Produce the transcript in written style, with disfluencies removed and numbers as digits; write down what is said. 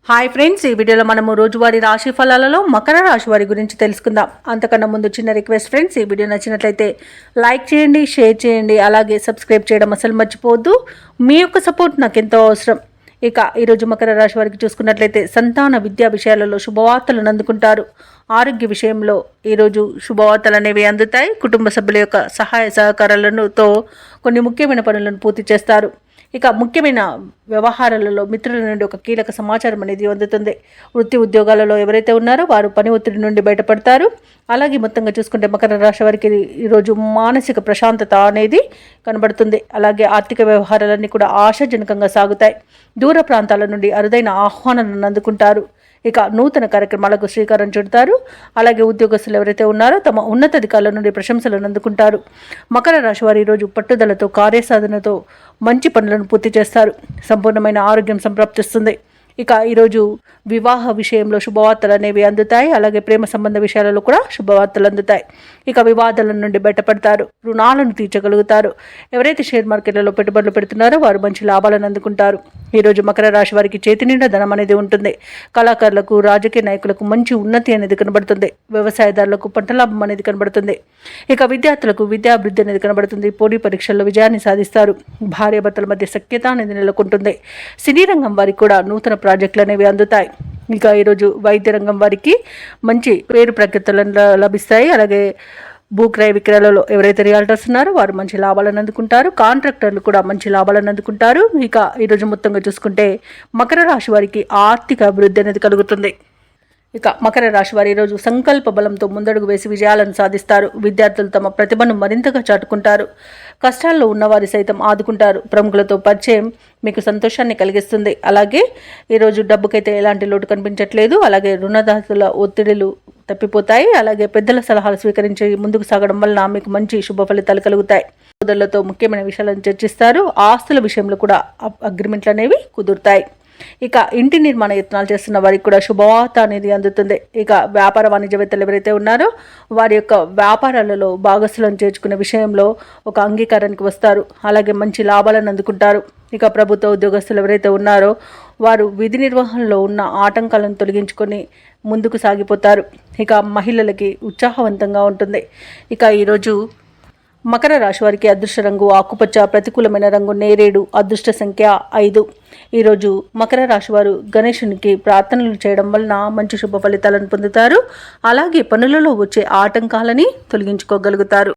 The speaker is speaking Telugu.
హాయ్ ఫ్రెండ్స్, ఈ వీడియోలో మనము రోజువారీ రాశి ఫలాలలో మకర రాశి వారి గురించి తెలుసుకుందాం. అంతకన్నా ముందు చిన్న రిక్వెస్ట్ ఫ్రెండ్స్, ఈ వీడియో నచ్చినట్లయితే లైక్ చేయండి, షేర్ చేయండి, అలాగే సబ్స్క్రైబ్ చేయడం అసలు మర్చిపోవద్దు. మీ యొక్క సపోర్ట్ నాకు ఎంతో అవసరం. ఇక ఈరోజు మకర రాశి వారికి చూసుకున్నట్లయితే సంతాన విద్యా విషయాలలో శుభవార్తలను అందుకుంటారు. ఆరోగ్య విషయంలో ఈరోజు శుభవార్తలు అనేవి అందుతాయి. కుటుంబ సభ్యుల యొక్క సహాయ సహకారాలతో కొన్ని ముఖ్యమైన పనులను పూర్తి చేస్తారు. ఇక ముఖ్యమైన వ్యవహారాలలో మిత్రుల నుండి ఒక కీలక సమాచారం అనేది అందుతుంది. వృత్తి ఉద్యోగాలలో ఎవరైతే ఉన్నారో వారు పని ఒత్తిడి నుండి బయటపడతారు. అలాగే మొత్తంగా చూసుకుంటే మకర రాశి వారికి ఈరోజు మానసిక ప్రశాంతత అనేది కనబడుతుంది. అలాగే ఆర్థిక వ్యవహారాలన్నీ కూడా ఆశాజనకంగా సాగుతాయి. దూర ప్రాంతాల నుండి అరుదైన ఆహ్వానాలను అందుకుంటారు. ఇక నూతన కార్యక్రమాలకు శ్రీకారం చుడతారు. అలాగే ఉద్యోగస్తులు ఎవరైతే ఉన్నారో తమ ఉన్నతాధికారుల నుండి ప్రశంసలను అందుకుంటారు. మకర రాశి వారు ఈరోజు పట్టుదలతో కార్యసాధనతో మంచి పనులను పూర్తి చేస్తారు. సంపూర్ణమైన ఆరోగ్యం సంప్రాప్తిస్తుంది. ఇక ఈరోజు వివాహ విషయంలో శుభవార్తలు అనేవి అందుతాయి. అలాగే ప్రేమ సంబంధ విషయాలలో కూడా శుభవార్తలు అందుతాయి. ఇక వివాదాల నుండి బయటపడతారు. రుణాలను తీర్చగలుగుతారు. ఎవరైతే షేర్ మార్కెట్లలో పెట్టుబడులు పెడుతున్నారో వారు మంచి లాభాలను అందుకుంటారు. ఈరోజు మకర రాశి వారికి చేతి నిండా ధనం అనేది ఉంటుంది. కళాకారులకు, రాజకీయ నాయకులకు మంచి ఉన్నతి అనేది కనబడుతుంది. వ్యవసాయదారులకు పంట లాభం అనేది కనబడుతుంది. ఇక విద్యార్థులకు విద్యాభివృద్ధి అనేది కనబడుతుంది. పోటీ పరీక్షల్లో విజయాన్ని సాధిస్తారు. భార్యాభర్తల మధ్య సఖ్యత అనేది నెలకొంటుంది. సినీ రంగం వారికి కూడా నూతన ప్రాజెక్టులు అనేవి అందుతాయి. ఇక ఈరోజు వైద్య రంగం వారికి మంచి పేరు ప్రఖ్యాతులు లభిస్తాయి. అలాగే భూక్రయ విక్రయాలలో ఎవరైతే రియాల్టర్స్ ఉన్నారో వారు మంచి లాభాలను అందుకుంటారు. కాంట్రాక్టర్లు కూడా మంచి లాభాలను అందుకుంటారు. ఇక ఈరోజు మొత్తంగా చూసుకుంటే మకర రాశి వారికి ఆర్థిక అభివృద్ధి అనేది కలుగుతుంది. ఇక మకర రాశి వారి ఈరోజు సంకల్ప బలంతో ముందడుగు వేసి విజయాలను సాధిస్తారు. విద్యార్థులు తమ ప్రతిభను మరింతగా చాటుకుంటారు. కష్టాల్లో ఉన్నవారి సైతం ఆదుకుంటారు. ప్రముఖులతో పరిచయం మీకు సంతోషాన్ని కలిగిస్తుంది. అలాగే ఈరోజు డబ్బుకైతే ఎలాంటి లోటు కనిపించట్లేదు. అలాగే రుణదాతల ఒత్తిడిలు తప్పిపోతాయి. అలాగే పెద్దల సలహాలు స్వీకరించి ముందుకు సాగడం వలన మీకు మంచి శుభ ఫలితాలు కలుగుతాయి. సోదరులతో ముఖ్యమైన విషయాలను చర్చిస్తారు. ఆస్తుల విషయంలో కూడా అగ్రిమెంట్లు అనేవి కుదురుతాయి. ఇక ఇంటి నిర్మాణ యత్నాలు చేస్తున్న వారికి కూడా శుభవార్త అనేది అందుతుంది. ఇక వ్యాపార వాణిజ్యవేత్తలు ఎవరైతే ఉన్నారో వారి యొక్క వ్యాపారాలలో భాగస్వాలను చేర్చుకునే విషయంలో ఒక అంగీకారానికి వస్తారు. అలాగే మంచి లాభాలను అందుకుంటారు. ఇక ప్రభుత్వ ఉద్యోగస్తులు ఎవరైతే ఉన్నారో వారు విధి నిర్వహణలో ఉన్న ఆటంకాలను తొలగించుకొని ముందుకు సాగిపోతారు. ఇక మహిళలకి ఉత్సాహవంతంగా ఉంటుంది. ఇక ఈరోజు మకర రాశి వారికి అదృష్ట రంగు ఆకుపచ్చ, ప్రతికూలమైన రంగు నేరేడు, అదృష్ట సంఖ్య 5. ఈరోజు మకర రాశి వారు గణేశునికి ప్రార్థనలు చేయడం వలన మంచి శుభ ఫలితాలను పొందుతారు. అలాగే పనులలో వచ్చే ఆటంకాలని తొలగించుకోగలుగుతారు.